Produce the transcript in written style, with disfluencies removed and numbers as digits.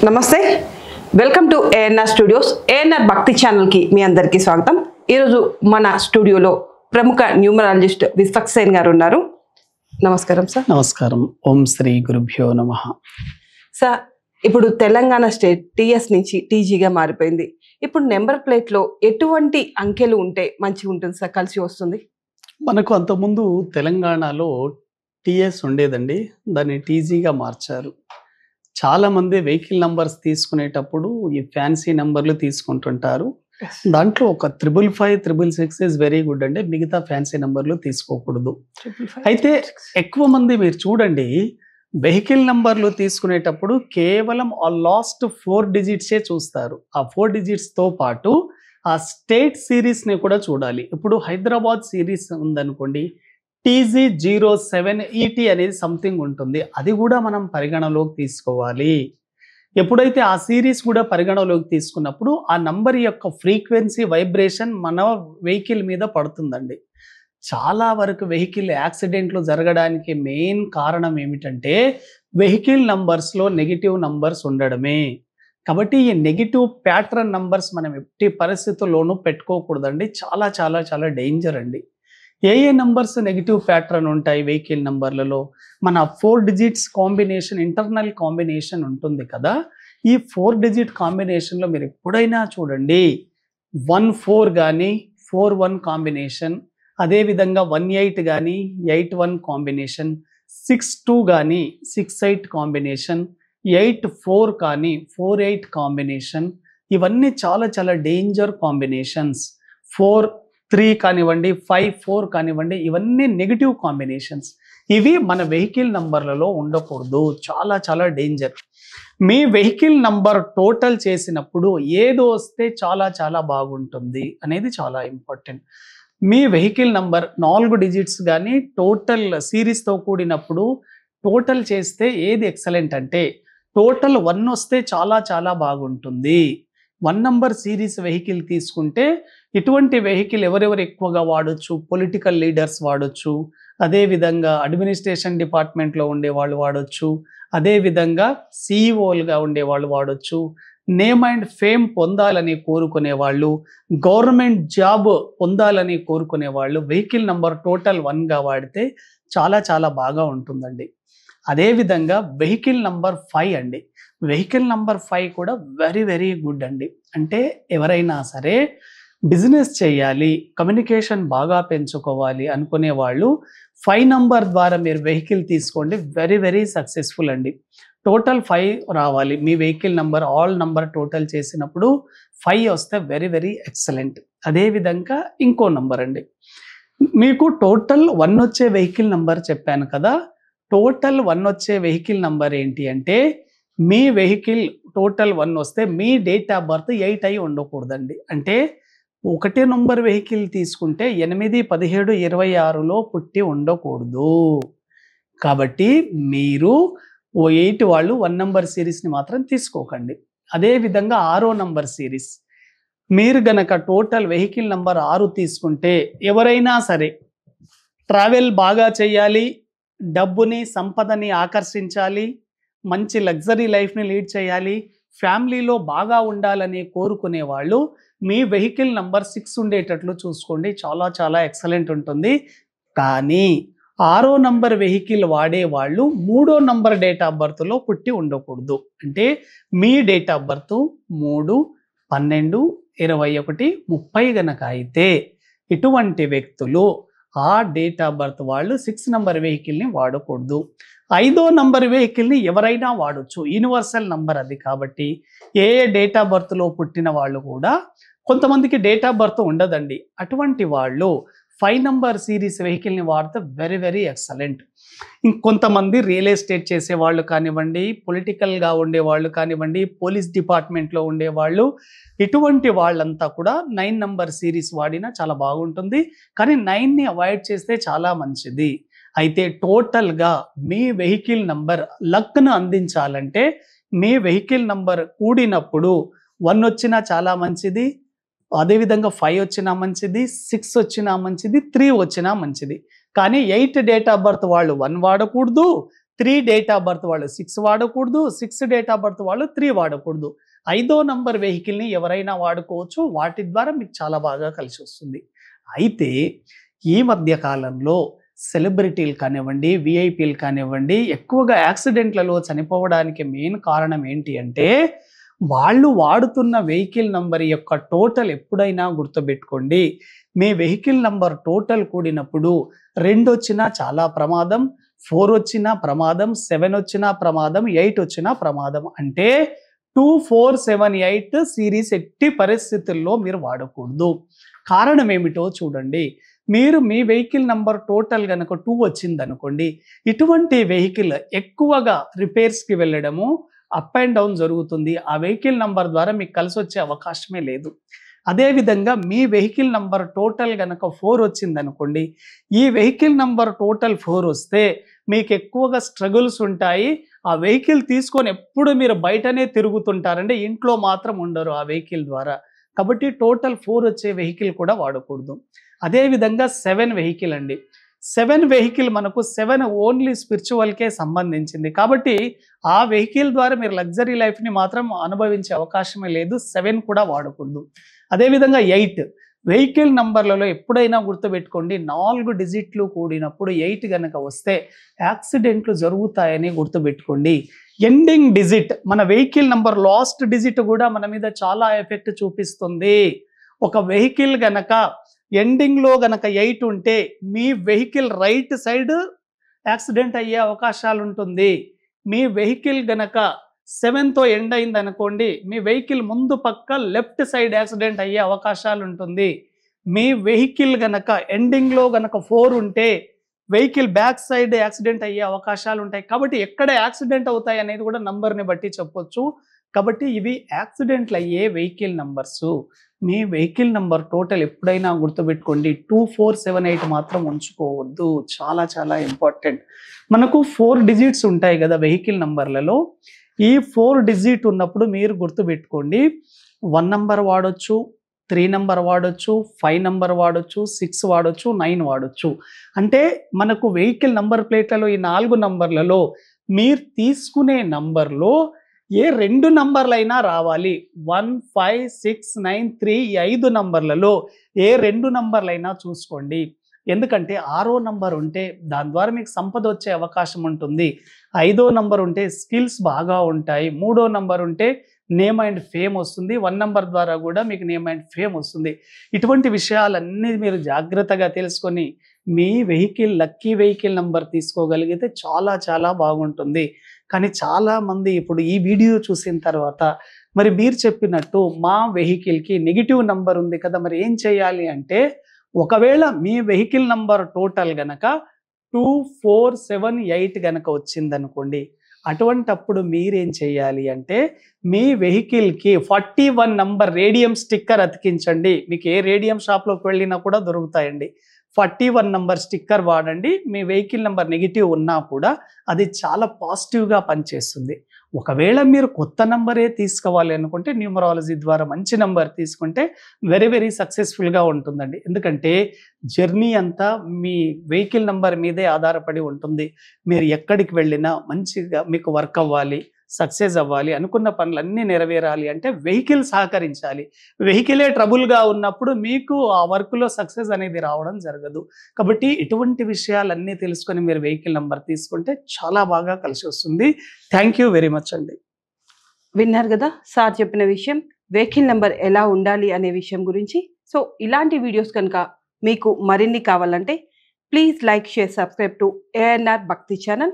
నమస్తే, welcome to ANR studios. ANR భక్తి ఛానల్కి మీ అందరికీ స్వాగతం. ఈరోజు మన స్టూడియోలో ప్రముఖ న్యూమరాలజిస్ట్ విశ్వక్సేన్ గారు ఉన్నారు. నమస్కారం సార్. నమస్కారం. ఓం శ్రీ గురుభ్యో నమః. సార్, ఇప్పుడు తెలంగాణ స్టేట్ టీఎస్ నుంచి టీజీగా మారిపోయింది. ఇప్పుడు నెంబర్ ప్లేట్లో ఎటువంటి అంకెలు ఉంటే మంచిగా ఉంటుంది సార్, కలిసి వస్తుంది? మనకు అంతకుముందు తెలంగాణలో టీఎస్ ఉండేదండి, దాన్ని టీజీగా మార్చారు. చాలామంది వెహికల్ నంబర్స్ తీసుకునేటప్పుడు ఈ ఫ్యాన్సీ నెంబర్లు తీసుకుంటుంటారు. దాంట్లో ఒక 555, 666 ఇస్ వెరీ గుడ్ అండి, మిగతా ఫ్యాన్సీ నెంబర్లు తీసుకోకూడదు. అయితే ఎక్కువ మంది మీరు చూడండి, వెహికల్ నంబర్లు తీసుకునేటప్పుడు కేవలం ఆ లాస్ట్ 4 డిజిట్సే చూస్తారు. ఆ 4 డిజిట్స్తో పాటు ఆ స్టేట్ సిరీస్ని కూడా చూడాలి. ఇప్పుడు హైదరాబాద్ సిరీస్ ఉందనుకోండి, TG07ET అనేది సంథింగ్ ఉంటుంది, అది కూడా మనం పరిగణలోకి తీసుకోవాలి. ఎప్పుడైతే ఆ సిరీస్ కూడా పరిగణలోకి తీసుకున్నప్పుడు ఆ నంబర్ యొక్క ఫ్రీక్వెన్సీ వైబ్రేషన్ మన వెహికల్ మీద పడుతుందండి. చాలా వరకు వెహికల్ యాక్సిడెంట్లు జరగడానికి మెయిన్ కారణం ఏమిటంటే వెహికల్ నంబర్స్లో నెగిటివ్ నంబర్స్ ఉండడమే. కాబట్టి ఈ నెగిటివ్ ప్యాటర్న్ నంబర్స్ మనం ఎట్టి పరిస్థితుల్లోనూ పెట్టుకోకూడదండి. చాలా చాలా చాలా డేంజర్ అండి. ఏ నంబర్స్ నెగిటివ్ ప్యాటర్న్ ఉంటాయి వెహికల్ నంబర్లలో? మన 4 డిజిట్స్ కాంబినేషన్, ఇంటర్నల్ కాంబినేషన్ ఉంటుంది కదా, ఈ 4 డిజిట్ కాంబినేషన్లో మీరు ఎప్పుడైనా చూడండి 14 కానీ 41 కాంబినేషన్, అదేవిధంగా 18 కానీ 81 కాంబినేషన్, 62 కానీ 68 కాంబినేషన్, 84 కానీ 48 కాంబినేషన్, ఇవన్నీ చాలా చాలా డేంజర్ కాంబినేషన్స్. 4-3 కానివ్వండి, 5-4 కానివ్వండి, ఇవన్నీ నెగిటివ్ కాంబినేషన్స్. ఇవి మన వెహికల్ నంబర్లలో ఉండకూడదు, చాలా చాలా డేంజర్. మీ వెహికల్ నంబర్ టోటల్ చేసినప్పుడు ఏదో వస్తే చాలా చాలా బాగుంటుంది అనేది చాలా ఇంపార్టెంట్. మీ వెహికల్ నంబర్ 4 డిజిట్స్ కానీ టోటల్ సిరీస్తో కూడినప్పుడు టోటల్ చేస్తే ఏది ఎక్సలెంట్ అంటే టోటల్ 1 వస్తే చాలా చాలా బాగుంటుంది. 1 నంబర్ సిరీస్ వెహికల్ తీసుకుంటే ఇటువంటి వెహికల్ ఎవరెవరు ఎక్కువగా వాడచ్చు? పొలిటికల్ లీడర్స్ వాడచ్చు, అదేవిధంగా అడ్మినిస్ట్రేషన్ డిపార్ట్మెంట్లో ఉండేవాళ్ళు వాడచ్చు, అదేవిధంగా సిఇఓలుగా ఉండేవాళ్ళు వాడచ్చు, నేమ్ అండ్ ఫేమ్ పొందాలని కోరుకునే వాళ్ళు, గవర్నమెంట్ జాబ్ పొందాలని కోరుకునే వాళ్ళు వెహికల్ నంబర్ టోటల్ 1గా వాడితే చాలా చాలా బాగా ఉంటుందండి. అదేవిధంగా వెహికల్ నంబర్ 5 అండి. వెహికల్ నంబర్ 5 కూడా వెరీ వెరీ గుడ్ అండి. అంటే ఎవరైనా సరే బిజినెస్ చేయాలి, కమ్యూనికేషన్ బాగా పెంచుకోవాలి అనుకునే వాళ్ళు 5 నంబర్ ద్వారా మీరు వెహికల్ తీసుకోండి, వెరీ వెరీ సక్సెస్ఫుల్ అండి. టోటల్ 5 రావాలి మీ vehicle number, all number total చేసినప్పుడు 5 వస్తే వెరీ వెరీ ఎక్సలెంట్. అదేవిధంగా ఇంకో నంబర్ అండి, మీకు టోటల్ 1 వచ్చే వెహికల్ నంబర్ చెప్పాను కదా, టోటల్ 1 వచ్చే వెహికల్ నంబర్ ఏంటి అంటే మీ వెహికల్ టోటల్ 1 వస్తే మీ డేట్ ఆఫ్ బర్త్ 8 అయి ఉండకూడదండి. అంటే 1 నంబర్ వెహికల్ తీసుకుంటే 8, 17, 26లో పుట్టి ఉండకూడదు. కాబట్టి మీరు 8 వాళ్ళు 1 నంబర్ సిరీస్ని మాత్రం తీసుకోకండి. అదేవిధంగా 6వ నంబర్ సిరీస్ మీరు గనక టోటల్ వెహికల్ నంబర్ 6 తీసుకుంటే ఎవరైనా సరే ట్రావెల్ బాగా చేయాలి, డబ్బుని సంపదని ఆకర్షించాలి, మంచి లగ్జరీ లైఫ్ని లీడ్ చేయాలి, ఫ్యామిలీలో బాగా ఉండాలని కోరుకునే వాళ్ళు మీ వెహికల్ నంబర్ 6 ఉండేటట్లు చూసుకోండి, చాలా చాలా ఎక్సలెంట్ ఉంటుంది. కానీ 6వ నంబర్ వెహికల్ వాడే వాళ్ళు 3వ నంబర్ డేట్ ఆఫ్ బర్త్లో పుట్టి ఉండకూడదు. అంటే మీ డేట్ ఆఫ్ బర్త్ 3, 12, 21, 30 గనక అయితే ఇటువంటి వ్యక్తులు ఆ డేట్ ఆఫ్ బర్త్ వాళ్ళు 6 నంబర్ వెహికల్ని వాడకూడదు. 5వ నంబర్ వెహికల్ని ఎవరైనా వాడచ్చు, యూనివర్సల్ నంబర్ అది. కాబట్టి ఏ డేట్ ఆఫ్ బర్త్లో పుట్టిన వాళ్ళు కూడా, కొంతమందికి డేట్ ఆఫ్ బర్త్ ఉండదండి, అటువంటి వాళ్ళు 5 నంబర్ సిరీస్ వెహికల్ని వాడితే వెరీ వెరీ ఎక్సలెంట్. ఇంకొంతమంది రియల్ ఎస్టేట్ చేసేవాళ్ళు కానివ్వండి, పొలిటికల్గా ఉండేవాళ్ళు కానివ్వండి, పోలీస్ డిపార్ట్మెంట్లో ఉండేవాళ్ళు, ఇటువంటి వాళ్ళంతా కూడా 9 నంబర్ సిరీస్ వాడినా చాలా బాగుంటుంది. కానీ 9ని అవాయిడ్ చేస్తే చాలా మంచిది. అయితే టోటల్గా మీ వెహికల్ నంబర్ లక్ను అందించాలంటే మీ వెహికల్ నంబర్ కూడినప్పుడు 1 వచ్చినా చాలా మంచిది, అదేవిధంగా 5 వచ్చినా మంచిది, 6 వచ్చినా మంచిది, 3 వచ్చినా మంచిది. కానీ 8 డేట్ ఆఫ్ బర్త్ వాళ్ళు 1 వాడకూడదు, 3 డేట్ ఆఫ్ బర్త్ వాళ్ళు 6 వాడకూడదు, 6 డేట్ ఆఫ్ బర్త్ వాళ్ళు 3 వాడకూడదు. 5వ నంబర్ వెహికల్ని ఎవరైనా వాడుకోవచ్చు. వాటి ద్వారా మీకు చాలా బాగా కలిసి వస్తుంది. అయితే ఈ మధ్య కాలంలో సెలబ్రిటీలు కానివ్వండి, విఐపీలు కానివ్వండి, ఎక్కువగా యాక్సిడెంట్లలో చనిపోవడానికి మెయిన్ కారణం ఏంటి అంటే వాళ్ళు వాడుతున్న వెహికల్ నంబర్ యొక్క టోటల్ ఎప్పుడైనా గుర్తుపెట్టుకోండి. మీ వెహికల్ నంబర్ టోటల్ కూడినప్పుడు 2 వచ్చినా చాలా ప్రమాదం, 4 వచ్చినా ప్రమాదం, 7 వచ్చినా ప్రమాదం, 8 వచ్చినా ప్రమాదం. అంటే 2478 సిరీస్ ఎట్టి పరిస్థితుల్లో మీరు వాడకూడదు. కారణం ఏమిటో చూడండి. మీరు మీ వెహికల్ నంబర్ టోటల్ కనుక 2 వచ్చింది అనుకోండి, ఇటువంటి వెహికల్ ఎక్కువగా రిపేర్స్కి వెళ్ళడము, అప్ అండ్ డౌన్ జరుగుతుంది. ఆ వెహికల్ నంబర్ ద్వారా మీకు కలిసి వచ్చే అవకాశమే లేదు. అదేవిధంగా మీ వెహికల్ నంబర్ టోటల్ కనుక 4 వచ్చింది అనుకోండి, ఈ వెహికల్ నంబర్ టోటల్ 4 వస్తే మీకు ఎక్కువగా స్ట్రగుల్స్ ఉంటాయి. ఆ వెహికల్ తీసుకొని ఎప్పుడు మీరు బయటనే తిరుగుతుంటారంటే ఇంట్లో మాత్రం ఉండరు ఆ వెహికల్ ద్వారా. కాబట్టి టోటల్ 4 వచ్చే వెహికల్ కూడా వాడకూడదు. అదేవిధంగా 7 వెహికల్ అండి. 7 వెహికల్ మనకు 7 ఓన్లీ స్పిరిచువల్కే సంబంధించింది. కాబట్టి ఆ వెహికల్ ద్వారా మీరు లగ్జరీ లైఫ్ని మాత్రం అనుభవించే అవకాశమే లేదు. 7 కూడా వాడకూడదు. అదేవిధంగా 8 వెహికల్ నంబర్లలో ఎప్పుడైనా గుర్తుపెట్టుకోండి, 4 డిజిట్లు కూడినప్పుడు 8 కనుక వస్తే యాక్సిడెంట్లు జరుగుతాయని గుర్తుపెట్టుకోండి. ఎండింగ్ డిజిట్ మన వెహికల్ నంబర్ లాస్ట్ డిజిట్ కూడా మన మీద చాలా ఎఫెక్ట్ చూపిస్తుంది. ఒక వెహికల్ గనక ఎండింగ్లో గనక 8 ఉంటే మీ వెహికల్ రైట్ సైడ్ యాక్సిడెంట్ అయ్యే అవకాశాలు ఉంటుంది. మీ వెహికల్ గనక 7తో ఎండ్ అయింది అనుకోండి, మీ వెహికల్ ముందు పక్క లెఫ్ట్ సైడ్ యాక్సిడెంట్ అయ్యే అవకాశాలు ఉంటుంది. మీ వెహికల్ గనక ఎండింగ్లో గనక 4 ఉంటే వెహికల్ బ్యాక్ సైడ్ యాక్సిడెంట్ అయ్యే అవకాశాలు ఉంటాయి. కాబట్టి ఎక్కడ యాక్సిడెంట్ అవుతాయి అనేది కూడా నంబర్ని బట్టి చెప్పొచ్చు. కాబట్టి ఇవి యాక్సిడెంట్లు అయ్యే వెహికల్ నంబర్స్. మీ వెహికల్ నంబర్ టోటల్ ఎప్పుడైనా గుర్తుపెట్టుకోండి, 2478 మాత్రం ఉంచుకోవద్దు. చాలా చాలా ఇంపార్టెంట్. మనకు 4 డిజిట్స్ ఉంటాయి కదా వెహికల్ నంబర్లలో. ఈ 4 డిజిట్ ఉన్నప్పుడు మీరు గుర్తుపెట్టుకోండి, 1 నంబర్ వాడొచ్చు, 3 నంబర్ వాడొచ్చు, 5 నంబర్ వాడొచ్చు, 6 వాడొచ్చు, 9 వాడొచ్చు. అంటే మనకు వెహికల్ నంబర్ ప్లేట్లలో ఈ 4 నంబర్లలో మీరు తీసుకునే నంబర్లో ఏ 2 నంబర్లైనా రావాలి. 1, 5, 6, 9, 3 ఈ 5 నంబర్లలో ఏ 2 నంబర్లైనా చూసుకోండి. ఎందుకంటే 6వ నంబర్ ఉంటే దాని ద్వారా మీకు సంపద వచ్చే అవకాశం ఉంటుంది. 5వ నంబర్ ఉంటే స్కిల్స్ బాగా ఉంటాయి. 3వ నంబర్ ఉంటే నేమ్ అండ్ ఫేమ్ వస్తుంది. 1 నంబర్ ద్వారా కూడా మీకు నేమ్ అండ్ ఫేమ్ వస్తుంది. ఇటువంటి విషయాలన్నీ మీరు జాగ్రత్తగా తెలుసుకొని మీ వెహికల్ లక్కీ వెహికల్ నంబర్ తీసుకోగలిగితే చాలా చాలా బాగుంటుంది. కానీ చాలామంది ఇప్పుడు ఈ వీడియో చూసిన తర్వాత మరి మీరు చెప్పినట్టు మా వెహికల్కి నెగిటివ్ నంబర్ ఉంది కదా, మరి ఏం చేయాలి అంటే, ఒకవేళ మీ వెహికల్ నంబర్ టోటల్ గనక 2478 గనక వచ్చిందనుకోండి, అటువంటప్పుడు మీరేం చేయాలి అంటే మీ వెహికల్కి 41 నంబర్ రేడియం స్టిక్కర్ అతికించండి. మీకు ఏ రేడియం షాప్లోకి వెళ్ళినా కూడా దొరుకుతాయండి. 41 నంబర్ స్టిక్కర్ వాడండి. మీ వెహికల్ నంబర్ నెగిటివ్ ఉన్నా కూడా అది చాలా పాజిటివ్గా పనిచేస్తుంది. ఒకవేళ మీరు కొత్త నంబరే తీసుకోవాలి అనుకుంటే న్యూమరాలజీ ద్వారా మంచి నంబర్ తీసుకుంటే వెరీ వెరీ సక్సెస్ఫుల్గా ఉంటుందండి. ఎందుకంటే జర్నీ అంతా మీ వెహికల్ నంబర్ మీదే ఆధారపడి ఉంటుంది. మీరు ఎక్కడికి వెళ్ళినా మంచిగా మీకు వర్క్ అవ్వాలి, సక్సెస్ అవ్వాలి, అనుకున్న పనులన్నీ నెరవేరాలి అంటే వెహికల్ సహకరించాలి. వెహికలే ట్రబుల్గా ఉన్నప్పుడు మీకు ఆ వర్క్లో సక్సెస్ అనేది రావడం జరగదు. కాబట్టి ఇటువంటి విషయాలన్నీ తెలుసుకొని మీరు వెహికల్ నంబర్ తీసుకుంటే చాలా బాగా కలిసి వస్తుంది. థ్యాంక్ యూ వెరీ మచ్ అండి. విన్నారు కదా సార్ చెప్పిన విషయం, వెహికల్ నెంబర్ ఎలా ఉండాలి అనే విషయం గురించి. సో ఇలాంటి వీడియోస్ కనుక మీకు మరిన్ని కావాలంటే please like, share, subscribe to ANR భక్తి ఛానల్.